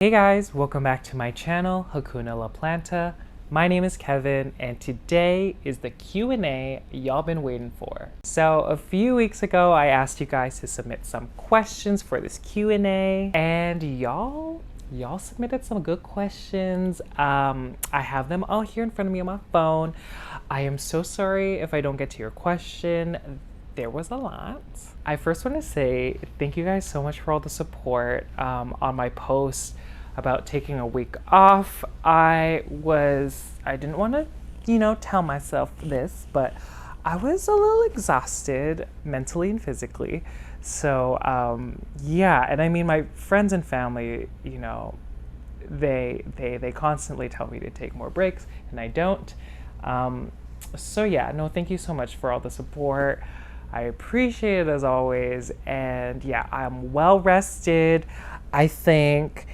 Hey guys, welcome back to my channel, Hakuna La Planta. My name is Kevin, and today is the Q&A y'all been waiting for. So a few weeks ago, I asked you guys to submit some questions for this Q&A, and y'all submitted some good questions. I have them all here in front of me on my phone. I am so sorry if I don't get to your question. There was a lot. I first want to say thank you guys so much for all the support on my post about taking a week off. I didn't want to, tell myself this, but I was a little exhausted mentally and physically. So yeah, and I mean, my friends and family, they constantly tell me to take more breaks, and I don't. So yeah, no, thank you so much for all the support. I appreciate it as always, and yeah, I'm well rested, I think,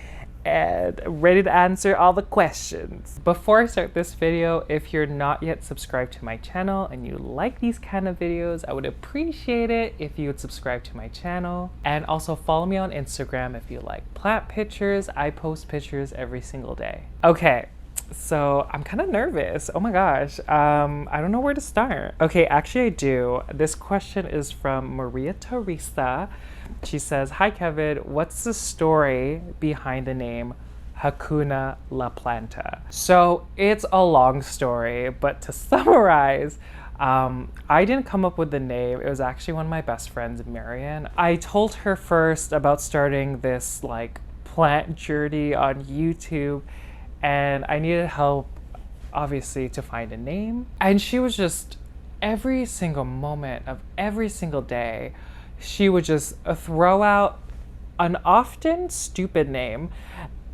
and ready to answer all the questions. Before I start this video, if you're not yet subscribed to my channel and you like these kind of videos, I would appreciate it if you would subscribe to my channel. And also follow me on Instagram if you like plant pictures. I post pictures every single day. Okay. So I'm kind of nervous. Oh my gosh. I don't know where to start. Okay, actually I do. This question is from Maria Teresa. She says, "Hi Kevin, what's the story behind the name Hakuna La Planta?" So it's a long story, but to summarize, I didn't come up with the name. It was actually one of my best friends, Marian. I told her first about starting this plant journey on YouTube, and I needed help, obviously, to find a name. And she was just, every single moment of every single day, she would just throw out an often stupid name,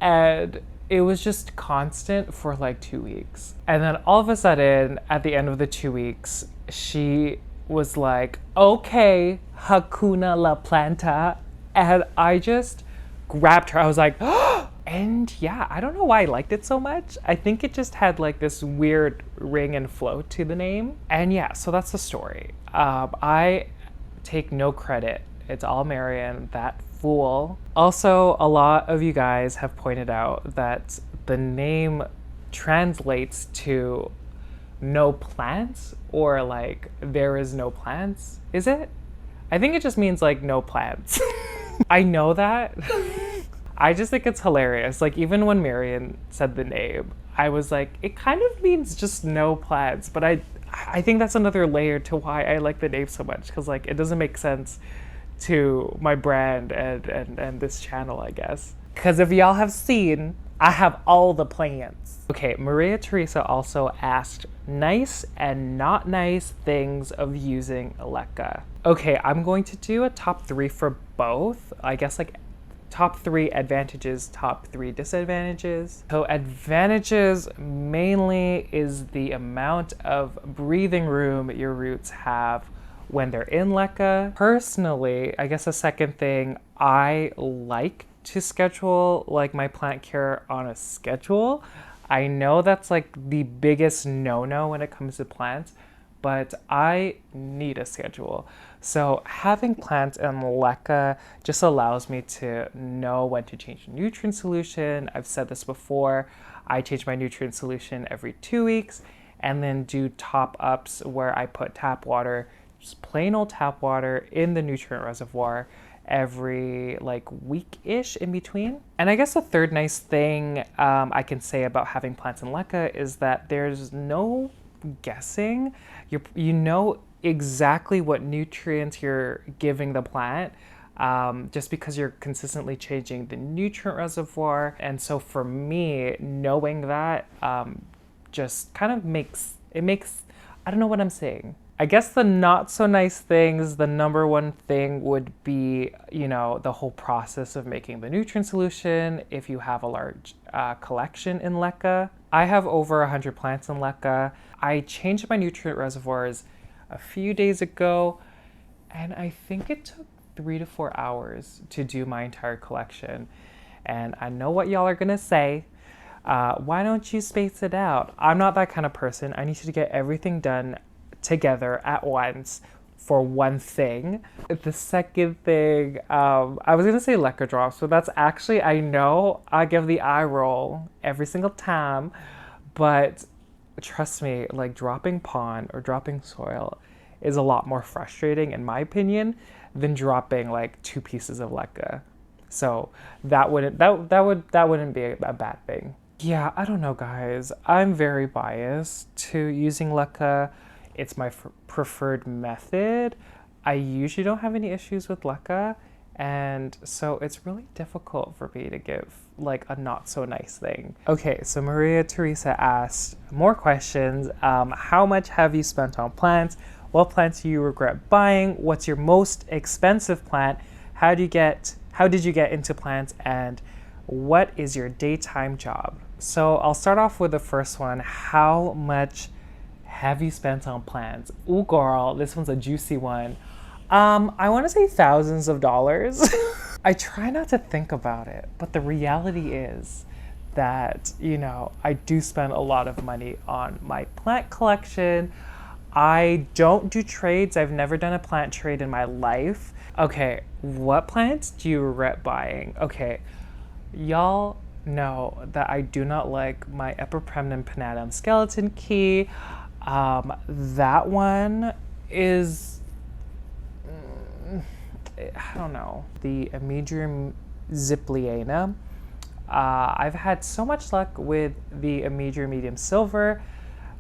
and it was just constant for 2 weeks. And then all of a sudden, at the end of the 2 weeks, she was like, "Okay, Hakuna La Planta," and I just grabbed her. I was like, "Oh!" And yeah, I don't know why I liked it so much. I think it just had this weird ring and flow to the name. And yeah, so that's the story. I take no credit. It's all Marian, that fool. Also, a lot of you guys have pointed out that the name translates to no plants, or there is no plants. Is it? I think it just means no plants. I know that. I just think it's hilarious. Even when Marian said the name, I was like, it kind of means just no plants, but I think that's another layer to why I like the name so much, because it doesn't make sense to my brand and this channel, I guess. Because if y'all have seen, I have all the plants. Okay, Maria Teresa also asked nice and not nice things of using LECA. Okay, I'm going to do a top 3 for both. I guess top 3 advantages, top 3 disadvantages. So advantages mainly is the amount of breathing room your roots have when they're in LECA. Personally, I guess the second thing, I like to schedule my plant care on a schedule. I know that's the biggest no-no when it comes to plants, but I need a schedule. So having plants in LECA just allows me to know when to change the nutrient solution. I've said this before, I change my nutrient solution every 2 weeks, and then do top ups where I put tap water, just plain old tap water, in the nutrient reservoir every week-ish in between. And I guess the third nice thing I can say about having plants in LECA is that there's no guessing. You know exactly what nutrients you're giving the plant, just because you're consistently changing the nutrient reservoir. And so for me, knowing that just kind of makes, I don't know what I'm saying. I guess the not so nice things, the number one thing would be, the whole process of making the nutrient solution if you have a large collection in LECA. I have over 100 plants in LECA. I changed my nutrient reservoirs a few days ago, and I think it took 3 to 4 hours to do my entire collection. And I know what y'all are gonna say. Why don't you space it out? I'm not that kind of person. I need to get everything done together at once for one thing. The second thing, I was gonna say LECA drops, so that's actually, I know I give the eye roll every single time, but trust me, like dropping pond or dropping soil is a lot more frustrating in my opinion than dropping like 2 pieces of LECA. So that wouldn't be a bad thing. Yeah, I don't know guys. I'm very biased to using LECA. It's my preferred method. I usually don't have any issues with LECA, and so it's really difficult for me to give like a not so nice thing. Okay, so Maria Teresa asked more questions. How much have you spent on plants? What plants do you regret buying? What's your most expensive plant? How did you get into plants? And what is your daytime job? So I'll start off with the first one. How much have you spent on plants? Ooh girl, this one's a juicy one. I want to say thousands of dollars. I try not to think about it, but the reality is that, you know, I do spend a lot of money on my plant collection. I don't do trades. I've never done a plant trade in my life. Okay, what plants do you regret buying? Okay, y'all know that I do not like my Epipremnum pinnatum skeleton key. That one is, I don't know, the Amedrium zipliana. I've had so much luck with the Amedrium medium silver.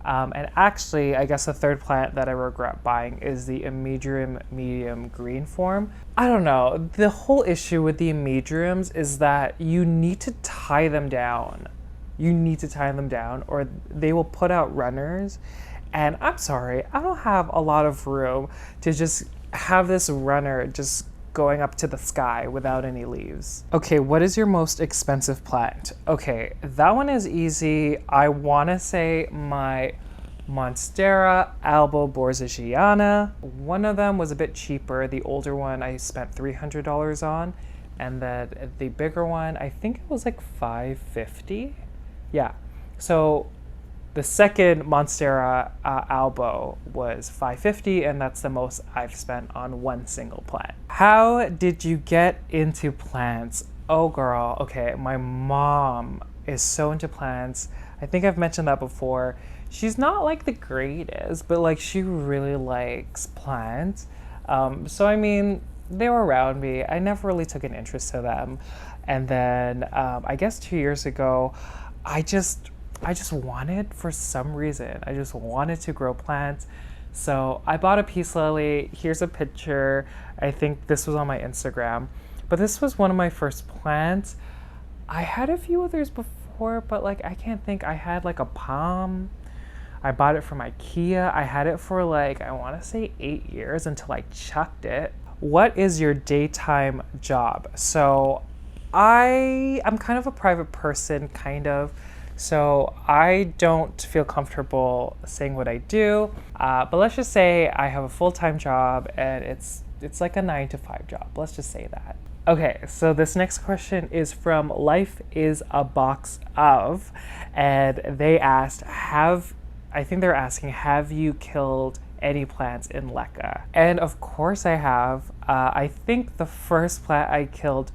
And actually, I guess the third plant that I regret buying is the Amedrium medium green form. I don't know, the whole issue with the Amedriums is that you need to tie them down. You need to tie them down or they will put out runners. And I'm sorry, I don't have a lot of room to just have this runner just going up to the sky without any leaves. Okay, what is your most expensive plant? Okay, that one is easy. I wanna say my MONSTERA alboborsigiana. One of them was a bit cheaper. The older one I spent $300 on. And then the bigger one, I think it was like $550. Yeah, so the second MONSTERA albo was $550, and that's the most I've spent on one single plant. How did you get into plants? Oh girl, okay, my mom is so into plants. I think I've mentioned that before. She's not like the greatest, but like she really likes plants. So I mean, they were around me. I never really took an interest to them. And then I guess 2 years ago, I just wanted, for some reason, I just wanted to grow plants. So I bought a peace lily. Here's a picture. I think this was on my Instagram, but this was one of my first plants. I had a few others before, but like, I can't think. I had like a palm. I bought it from IKEA. I had it for like, I want to say 8 years until I chucked it. What is your daytime job? So I'm kind of a private person, kind of. So I don't feel comfortable saying what I do, but let's just say I have a full-time job and it's like a 9-to-5 job. Let's just say that. Okay, so this next question is from Life is a Box of, and they asked, I think they're asking, have you killed any plants in LECA? And of course I have. I think the first plant I killed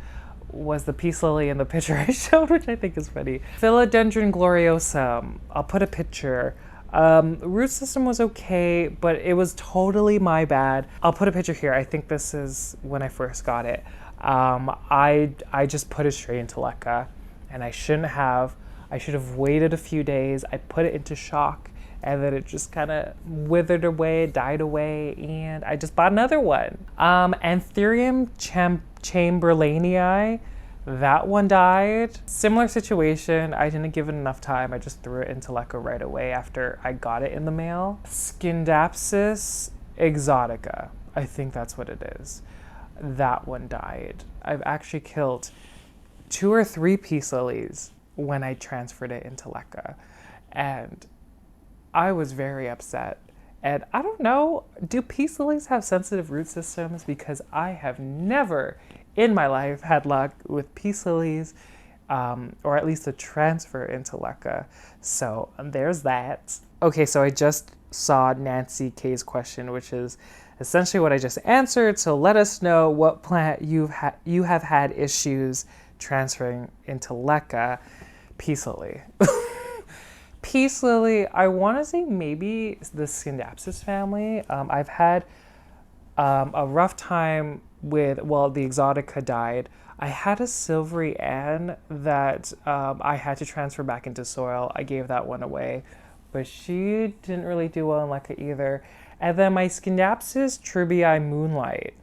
was the peace lily in the picture I showed, which I think is funny. Philodendron gloriosum. I'll put a picture. Root system was okay, but it was totally my bad. I'll put a picture here. I think this is when I first got it. I just put it straight into LECA, and I shouldn't have. I should have waited a few days. I put it into shock, and then it just kind of withered away, died away, and I just bought another one. Anthurium chamberlainii, that one died. Similar situation, I didn't give it enough time. I just threw it into LECA right away after I got it in the mail. Scindapsus exotica, I think that's what it is. That one died. I've actually killed 2 or 3 peace lilies when I transferred it into LECA, and I was very upset. And I don't know, do peace lilies have sensitive root systems? Because I have never in my life had luck with peace lilies, or at least a transfer into LECA. So there's that. Okay, so I just saw Nancy K's question, which is essentially what I just answered. So let us know what plant you have had issues transferring into LECA. Peace Lily. Peace Lily, I want to say maybe the Scindapsus family. I've had a rough time with, well, the Exotica died. I had a Silvery Ann that I had to transfer back into soil. I gave that one away, but she didn't really do well in LECA either. And then my Scindapsus Tribii Moonlight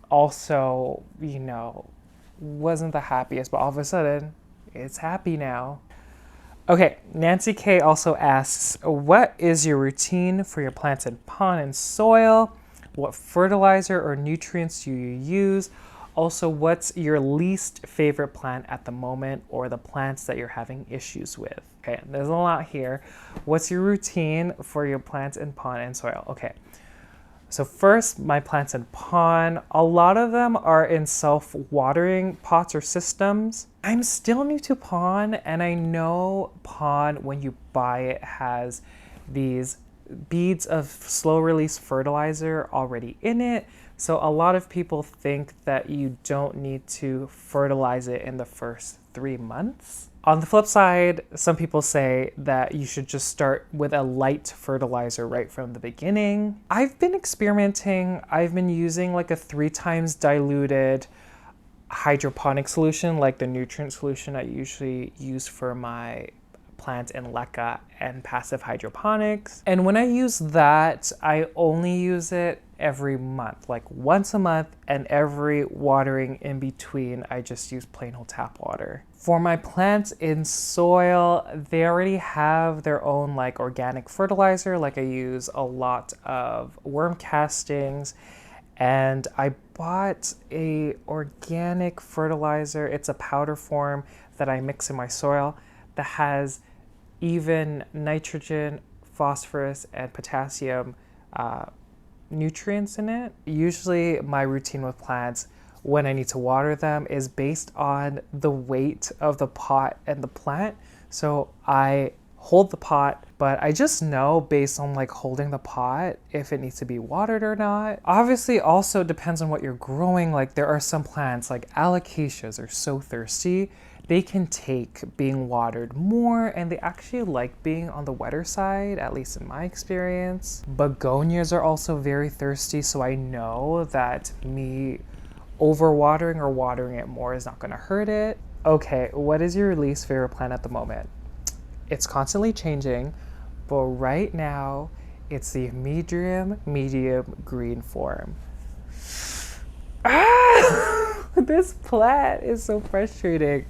also, you know, wasn't the happiest, but all of a sudden, it's happy now. Okay, Nancy K also asks, what is your routine for your plants in pond and soil? What fertilizer or nutrients do you use? Also, what's your least favorite plant at the moment, or the plants that you're having issues with? Okay, there's a lot here. What's your routine for your plants in pond and soil? Okay, so first, my plants in pond, a lot of them are in self-watering pots or systems. I'm still new to pond, and I know pond, when you buy it, has these beads of slow-release fertilizer already in it. So a lot of people think that you don't need to fertilize it in the first 3 months. On the flip side, some people say that you should just start with a light fertilizer right from the beginning. I've been experimenting. I've been using like a 3 times diluted hydroponic solution, like the nutrient solution I usually use for my plants in LECA and passive hydroponics. And when I use that, I only use it every month, like once a month, and every watering in between, I just use plain old tap water. For my plants in soil, they already have their own like organic fertilizer. Like I use a lot of worm castings, and I bought a organic fertilizer. It's a powder form that I mix in my soil that has even nitrogen, phosphorus, and potassium nutrients in it. Usually my routine with plants when I need to water them is based on the weight of the pot and the plant. So I hold the pot, but I just know based on like holding the pot if it needs to be watered or not. Obviously also depends on what you're growing. Like there are some plants like alocasias are so thirsty. They can take being watered more, and they actually like being on the wetter side, at least in my experience. Begonias are also very thirsty, so I know that me overwatering or watering it more is not gonna hurt it. Okay, what is your least favorite plant at the moment? It's constantly changing, but right now it's the medium green form. Ah! This plant is so frustrating.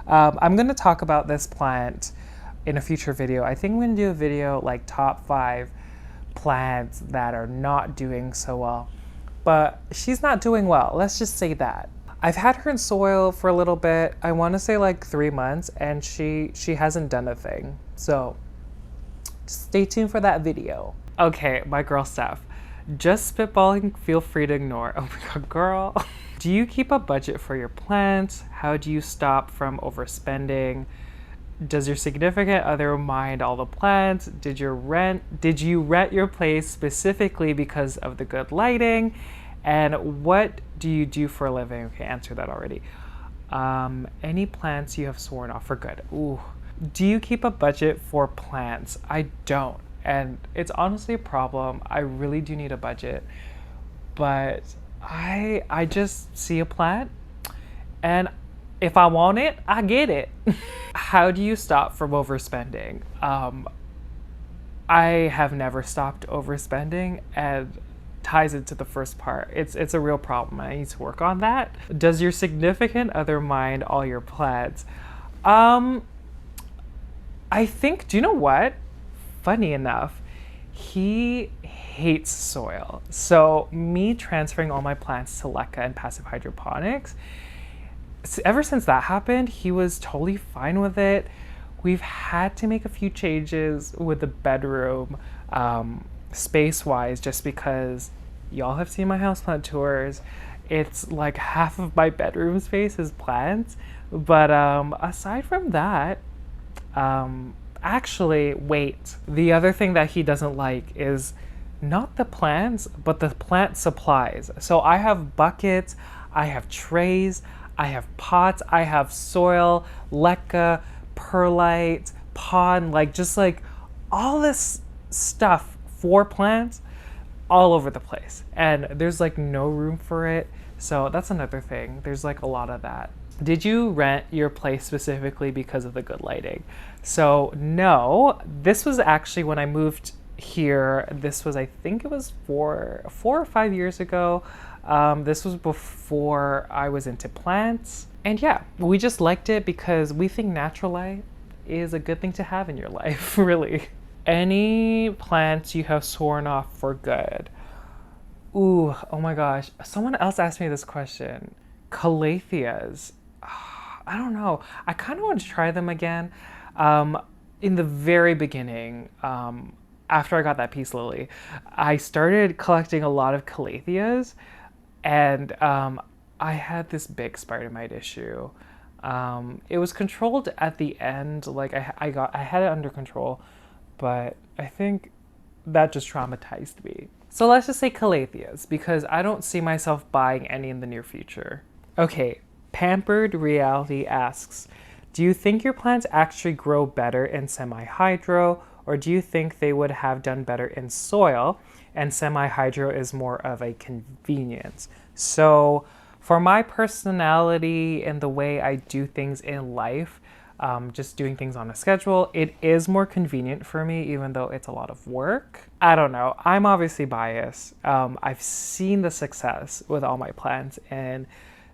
I'm gonna talk about this plant in a future video. I think I'm gonna do a video like top 5 plants that are not doing so well, but she's not doing well. Let's just say that. I've had her in soil for a little bit. I wanna say like 3 months, and she hasn't done a thing. So stay tuned for that video. Okay, my girl Steph. Just spitballing, feel free to ignore. Oh my God, girl. Do you keep a budget for your plants? How do you stop from overspending? Does your significant other mind all the plants? Did you rent your place specifically because of the good lighting? And what do you do for a living? Okay, answered that already. Any plants you have sworn off for good? Ooh. Do you keep a budget for plants? I don't. And it's honestly a problem. I really do need a budget. But I just see a plant, and if I want it, I get it. How do you stop from overspending? I have never stopped overspending, and ties into the first part. It's a real problem. I need to work on that. Does your significant other mind all your plants? I think, do you know what? Funny enough, he hates soil. So me transferring all my plants to LECA and passive hydroponics, ever since that happened, he was totally fine with it. We've had to make a few changes with the bedroom, space-wise, just because y'all have seen my houseplant tours. It's like half of my bedroom space is plants. But aside from that, Actually, wait. The other thing that he doesn't like is not the plants, but the plant supplies. So I have buckets, I have trays, I have pots, I have soil, LECA, perlite, pond, like just like all this stuff for plants all over the place. And there's like no room for it. So that's another thing. There's like a lot of that. Did you rent your place specifically because of the good lighting? So no, this was actually when I moved here. This was, I think it was four or 5 years ago. This was before I was into plants. And yeah, we just liked it because we think natural light is a good thing to have in your life, really. Any plants you have sworn off for good? Ooh, oh my gosh. Someone else asked me this question. Calatheas. I don't know. I kind of want to try them again. In the very beginning, after I got that peace lily, I started collecting a lot of calatheas, and I had this big spider mite issue. It was controlled at the end. Like I had it under control, but I think that just traumatized me. So let's just say calatheas, because I don't see myself buying any in the near future. Okay, Pampered Reality asks, do you think your plants actually grow better in semi-hydro, or do you think they would have done better in soil, and semi-hydro is more of a convenience? So for my personality and the way I do things in life, just doing things on a schedule, it is more convenient for me, even though it's a lot of work. I don't know. I'm obviously biased. I've seen the success with all my plants in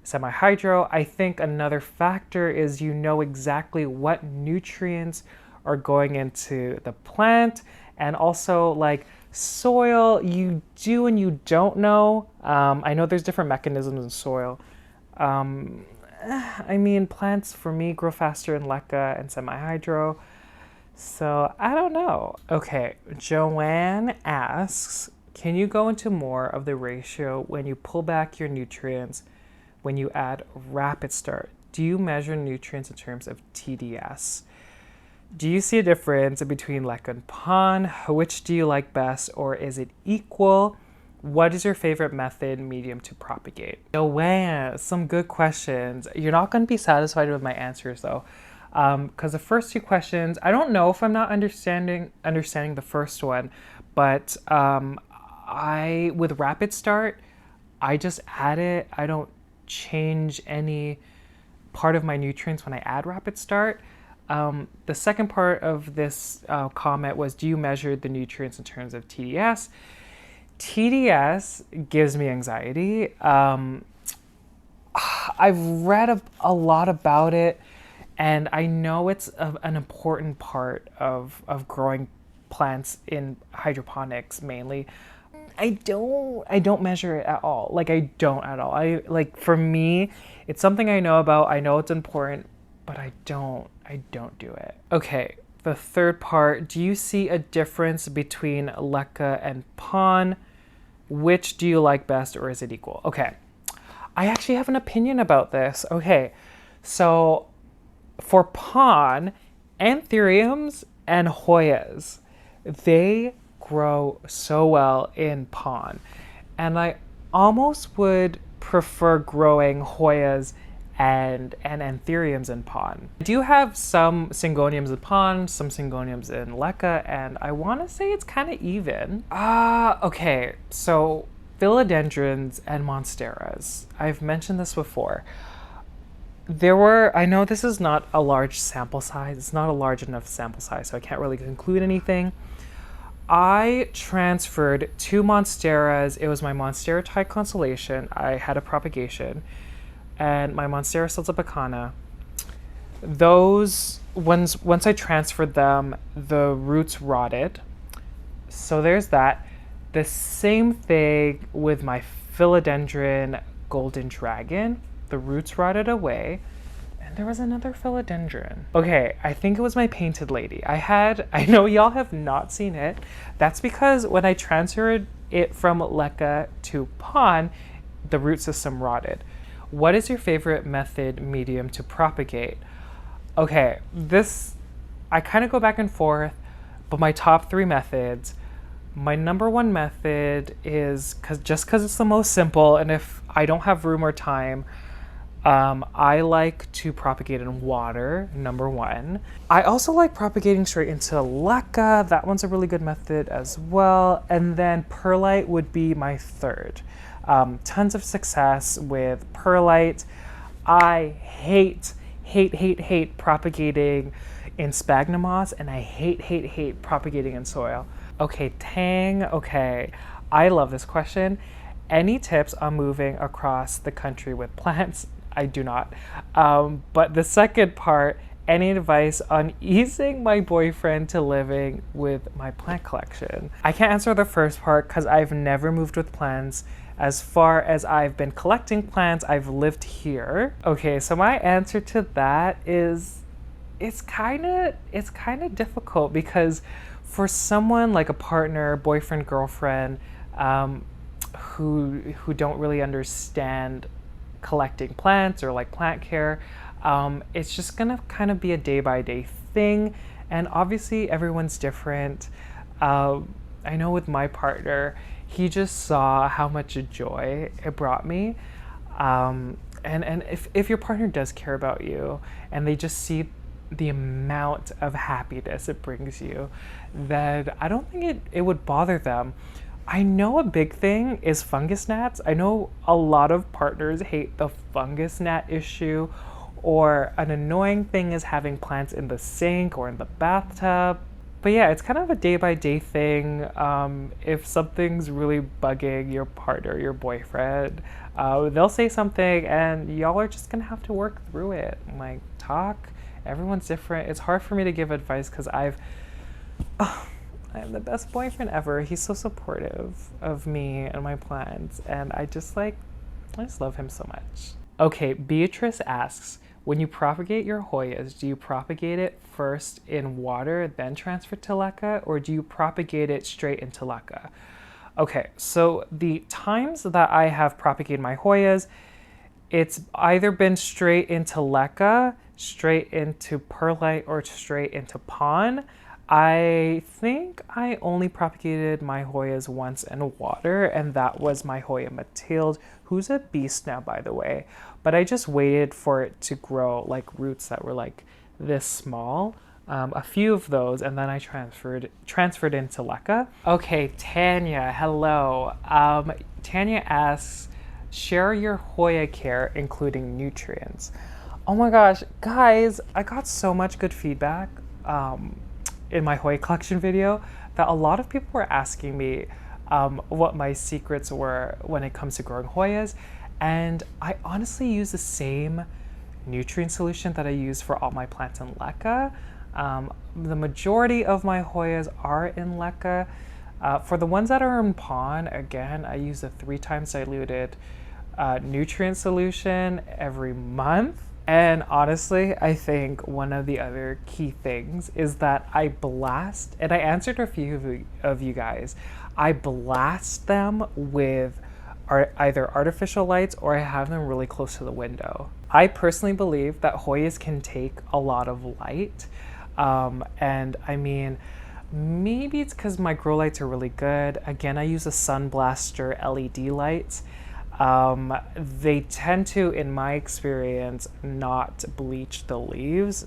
semi-hydro. I think another factor is you know exactly what nutrients are going into the plant, and also like soil, you do and you don't know. I know there's different mechanisms in soil. I mean, plants for me grow faster in LECA and semi-hydro, so I don't know. Okay, Joanne asks, can you go into more of the ratio when you pull back your nutrients when you add RapidStart? Do you measure nutrients in terms of TDS? Do you see a difference between LECA and PON? Which do you like best, or is it equal? What is your favorite method medium to propagate? Joanne, some good questions. You're not going to be satisfied with my answers though, because the first two questions, I don't know if I'm not understanding the first one, but with RapidStart, I just add it. I don't change any part of my nutrients when I add RapidStart. The second part of this comment was, do you measure the nutrients in terms of TDS? TDS gives me anxiety. I've read a lot about it, and I know it's an important part of growing plants in hydroponics mainly. I don't measure it at all. Like, I don't at all. For me, it's something I know about. I know it's important, but I don't do it. Okay, the third part, do you see a difference between LECA and PON? Which do you like best, or is it equal? Okay, I actually have an opinion about this. Okay, so for PON, Anthuriums and Hoyas, they grow so well in PON, and I almost would prefer growing Hoyas and Anthuriums in PON. I do have some Syngoniums in PON, some Syngoniums in LECA, and I want to say it's kind of even. Okay, so Philodendrons and Monsteras. I've mentioned this before. I know this is not a large sample size. It's not a large enough sample size, so I can't really conclude anything. I transferred 2 Monsteras. It was my Monstera type constellation. I had a propagation, and my Monstera Silzabacana. Those, once I transferred them, the roots rotted. So there's that. The same thing with my Philodendron Golden Dragon. The roots rotted away. And there was another Philodendron. Okay, I think it was my Painted Lady. I know y'all have not seen it. That's because when I transferred it from LECA to PON, the root system rotted. What is your favorite method medium to propagate? Okay, this I kind of go back and forth, but my top 3 methods, my number 1 method is just because it's the most simple, and if I don't have room or time, I like to propagate in water, number 1. I also like propagating straight into LECA. That one's a really good method as well. And then perlite would be my 3rd. Tons of success with perlite. I hate propagating in sphagnum moss, and I hate propagating in soil. Okay, Tang, okay. I love this question. Any tips on moving across the country with plants? I do not. But the second part, any advice on easing my boyfriend to living with my plant collection? I can't answer the first part because I've never moved with plants. As far as I've been collecting plants, I've lived here. Okay, so my answer to that is it's kind of difficult because for someone like a partner, boyfriend, girlfriend, who don't really understand collecting plants or like plant care, it's just gonna kind of be a day-by-day thing, and obviously everyone's different. I know with my partner, he just saw how much joy it brought me, and if your partner does care about you and they just see the amount of happiness it brings you, then I don't think it would bother them. I know a big thing is fungus gnats. I know a lot of partners hate the fungus gnat issue, or an annoying thing is having plants in the sink or in the bathtub. But yeah, it's kind of a day-by-day thing. If something's really bugging your partner, your boyfriend, they'll say something and y'all are just gonna have to work through it. Like, talk. Everyone's different. It's hard for me to give advice because I am the best boyfriend ever. He's so supportive of me and my plans, and I just love him so much. Okay, Beatrice asks, when you propagate your Hoyas, do you propagate it first in water, then transfer to LECA, or do you propagate it straight into LECA? Okay, so the times that I have propagated my Hoyas, it's either been straight into LECA, straight into perlite, or straight into pond. I think I only propagated my Hoyas once in water, and that was my Hoya Mathilde, who's a beast now, by the way. But I just waited for it to grow like roots that were like this small, a few of those, and then I transferred into LECA. Okay, Tanya, hello. Tanya asks, share your Hoya care, including nutrients. Oh my gosh, guys, I got so much good feedback in my Hoya collection video that a lot of people were asking me what my secrets were when it comes to growing Hoyas. And I honestly use the same nutrient solution that I use for all my plants in LECA. The majority of my Hoyas are in LECA. For the ones that are in pond, again, I use a 3 times diluted nutrient solution every month. And honestly, I think one of the other key things is that I blast, and I answered a few of you guys, I blast them with either artificial lights or I have them really close to the window. I personally believe that Hoyas can take a lot of light. And I mean, maybe it's because my grow lights are really good. Again, I use a Sunblaster LED lights. They tend to, in my experience, not bleach the leaves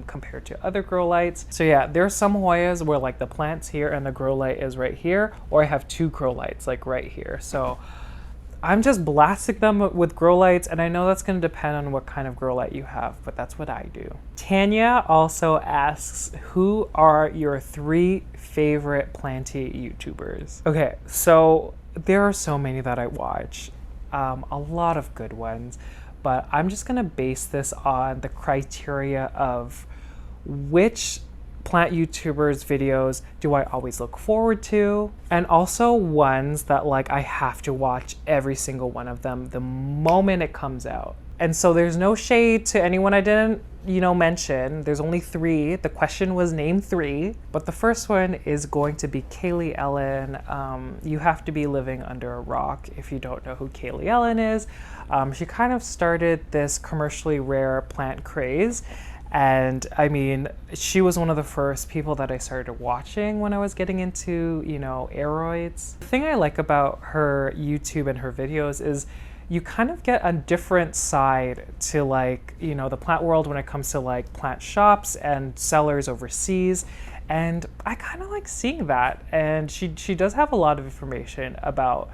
compared to other grow lights. So yeah, there are some Hoyas where like the plant's here and the grow light is right here, or I have 2 grow lights like right here. So I'm just blasting them with grow lights, and I know that's going to depend on what kind of grow light you have, but that's what I do. Tanya also asks, who are your 3 favorite planty YouTubers? Okay, so there are so many that I watch. A lot of good ones, but I'm just gonna base this on the criteria of which plant YouTubers videos do I always look forward to, and also ones that like I have to watch every single one of them the moment it comes out. And so there's no shade to anyone I didn't, mention. There's only 3. The question was name 3, but the first one is going to be Kaylee Ellen. You have to be living under a rock if you don't know who Kaylee Ellen is. She kind of started this commercially rare plant craze, And I mean, she was one of the first people that I started watching when I was getting into, you know, aeroids. The thing I like about her YouTube and her videos is you kind of get a different side to, like, you know, the plant world when it comes to like plant shops and sellers overseas. And I kind of like seeing that. And she does have a lot of information about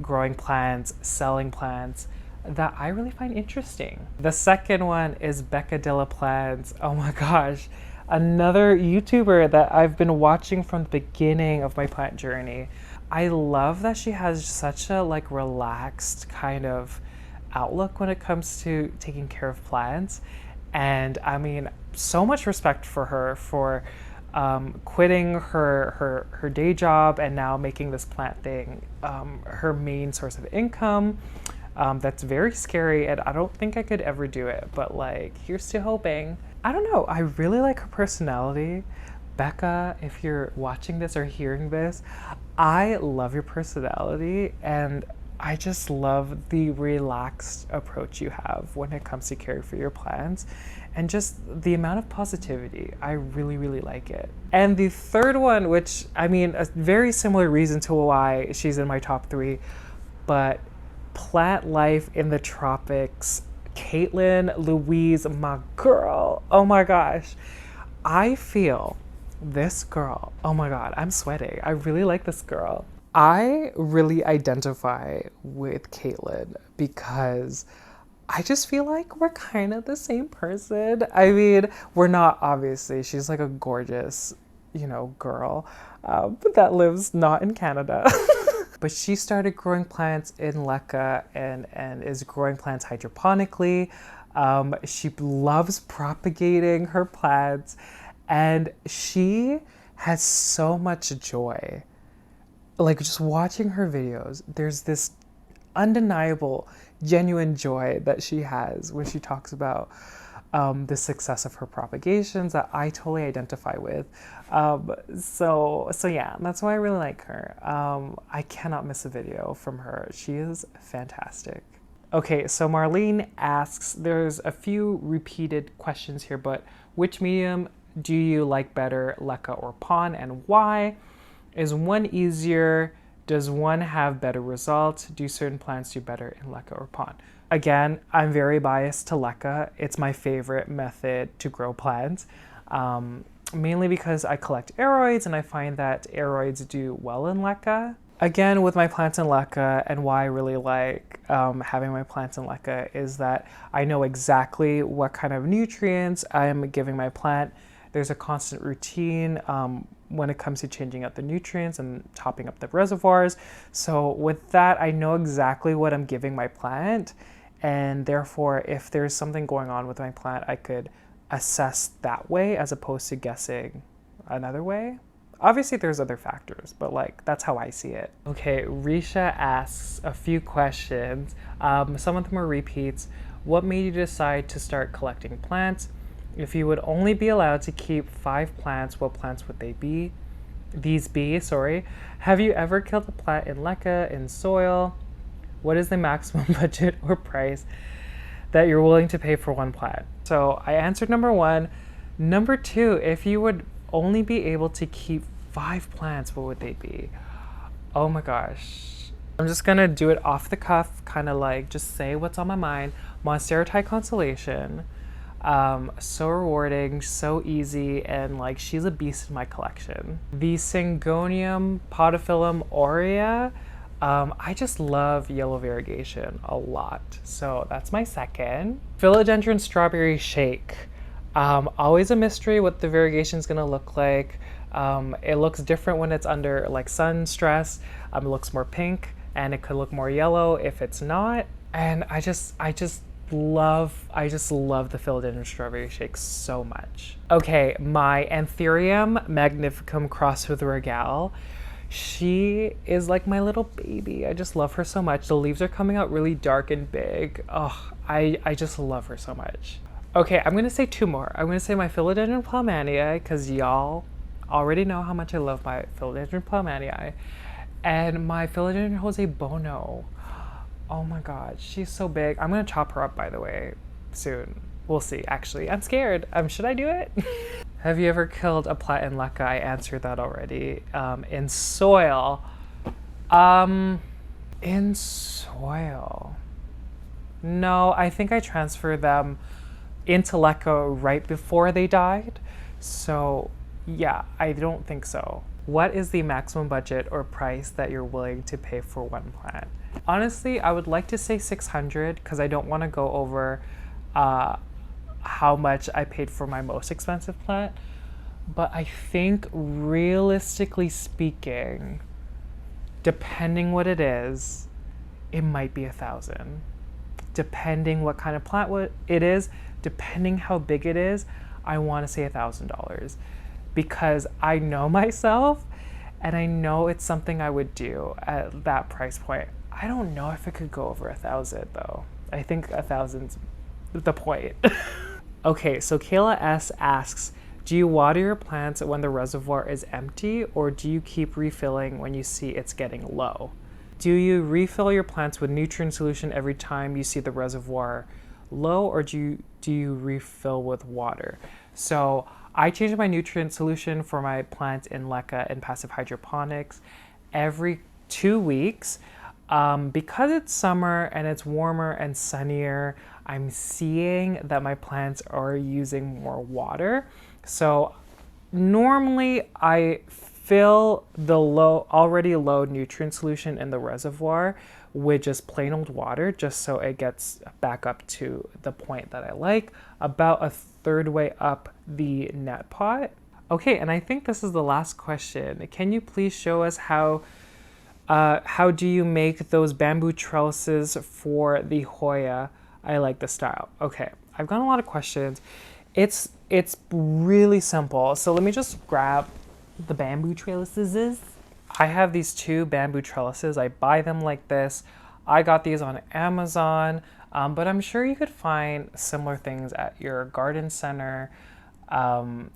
growing plants, selling plants, that I really find interesting. The second one is Becca De La Plants. Oh my gosh, another YouTuber that I've been watching from the beginning of my plant journey. I love that she has such a like relaxed kind of outlook when it comes to taking care of plants. And I mean, so much respect for her for quitting her day job and now making this plant thing her main source of income. That's very scary, and I don't think I could ever do it, but like, here's to hoping. I don't know, I really like her personality. Becca, if you're watching this or hearing this, I love your personality, and I just love the relaxed approach you have when it comes to caring for your plants, and just the amount of positivity. I really, really like it. And the third one, which, I mean, a very similar reason to why she's in my top 3, but plant life in the tropics, Caitlin, Louise, my girl. Oh my gosh. I feel this girl, oh my God, I'm sweating. I really like this girl. I really identify with Caitlin because I just feel like we're kind of the same person. I mean, we're not, obviously. She's like a gorgeous, you know, girl that lives not in Canada. But she started growing plants in LECA and is growing plants hydroponically. She loves propagating her plants, and she has so much joy. Like, just watching her videos, there's this undeniable, genuine joy that she has when she talks about the success of her propagations that I totally identify with. So yeah, that's why I really like her. I cannot miss a video from her. She is fantastic. Okay, so Marlene asks, there's a few repeated questions here, but which medium do you like better, LECA or PON, and why? Is one easier? Does one have better results? Do certain plants do better in LECA or PON? Again, I'm very biased to LECA. It's my favorite method to grow plants, mainly because I collect aeroids and I find that aeroids do well in LECA. Again, with my plants in LECA, and why I really like having my plants in LECA is that I know exactly what kind of nutrients I am giving my plant. There's a constant routine when it comes to changing out the nutrients and topping up the reservoirs. So with that, I know exactly what I'm giving my plant. And therefore, if there's something going on with my plant, I could assess that way as opposed to guessing another way. Obviously, there's other factors, but like, that's how I see it. Okay, Risha asks a few questions. Some of them are repeats. What made you decide to start collecting plants? If you would only be allowed to keep 5 plants, what plants would they be? These be, sorry. Have you ever killed a plant in LECA, in soil? What is the maximum budget or price that you're willing to pay for one plant? So I answered number 1. Number 2, if you would only be able to keep 5 plants, what would they be? Oh my gosh. I'm just gonna do it off the cuff, kind of like just say what's on my mind. MONSTERA Constellation. So rewarding, so easy, and like, she's a beast in my collection. The SYNGONIUM, PODOPHYLLUM, AUREA. I just love yellow variegation a lot, so that's my second. Philodendron strawberry shake. Always a mystery what the variegation is gonna look like. It looks different when it's under like sun stress. It looks more pink, and it could look more yellow if it's not. And I just love the philodendron strawberry shake so much. Okay, my ANTHURIUM Magnificum crossed with Regale. She is like my little baby. I just love her so much. The leaves are coming out really dark and big. Oh, I just love her so much. Okay, I'm gonna say 2 more. I'm gonna say my Philodendron PLOWMANII, because y'all already know how much I love my Philodendron PLOWMANII, and my Philodendron Jose Bono. Oh my God, she's so big. I'm gonna chop her up, by the way, soon. We'll see. Actually, I'm scared. Should I do it? Have you ever killed a plant in LECA? I answered that already. In soil. In soil. No, I think I transferred them into LECA right before they died. So yeah, I don't think so. What is the maximum budget or price that you're willing to pay for one plant? Honestly, I would like to say 600 because I don't want to go over how much I paid for my most expensive plant. But I think realistically speaking, depending what it is, it might be 1,000. Depending what kind of plant it is, depending how big it is, I want to say $1,000 because I know myself and I know it's something I would do at that price point. I don't know if it could go over 1,000 though. I think 1,000's the point. Okay, so Kayla S asks, do you water your plants when the reservoir is empty or do you keep refilling when you see it's getting low? Do you refill your plants with nutrient solution every time you see the reservoir low or do you refill with water? So I change my nutrient solution for my plants in LECA and passive hydroponics every 2 weeks. Because it's summer and it's warmer and sunnier, I'm seeing that my plants are using more water. So normally I fill the already low nutrient solution in the reservoir with just plain old water, just so it gets back up to the point that I like, about a third way up the net pot. Okay, and I think this is the last question. Can you please show us how do you make those bamboo trellises for the Hoya? I like the style. Okay, I've got a lot of questions. It's really simple. So let me just grab the bamboo trellises. I have these 2 bamboo trellises. I buy them like this. I got these on Amazon, but I'm sure you could find similar things at your garden center. And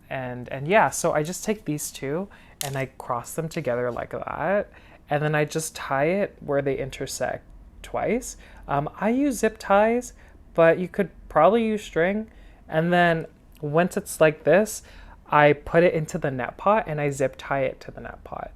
yeah, so I just take these 2 and I cross them together like that. And then I just tie it where they intersect twice. I use zip ties, but you could probably use string. And then once it's like this, I put it into the net pot and I zip tie it to the net pot.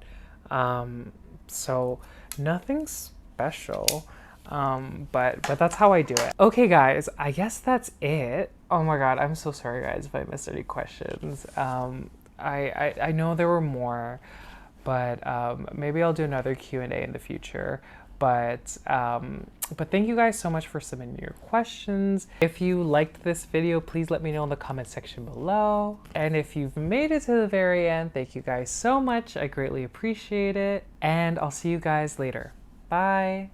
So nothing special, but that's how I do it. Okay guys, I guess that's it. Oh my God, I'm so sorry guys if I missed any questions. I know there were more, but maybe I'll do another Q&A in the future. But thank you guys so much for submitting your questions. If you liked this video, please let me know in the comment section below. And if you've made it to the very end, thank you guys so much. I greatly appreciate it. And I'll see you guys later. Bye.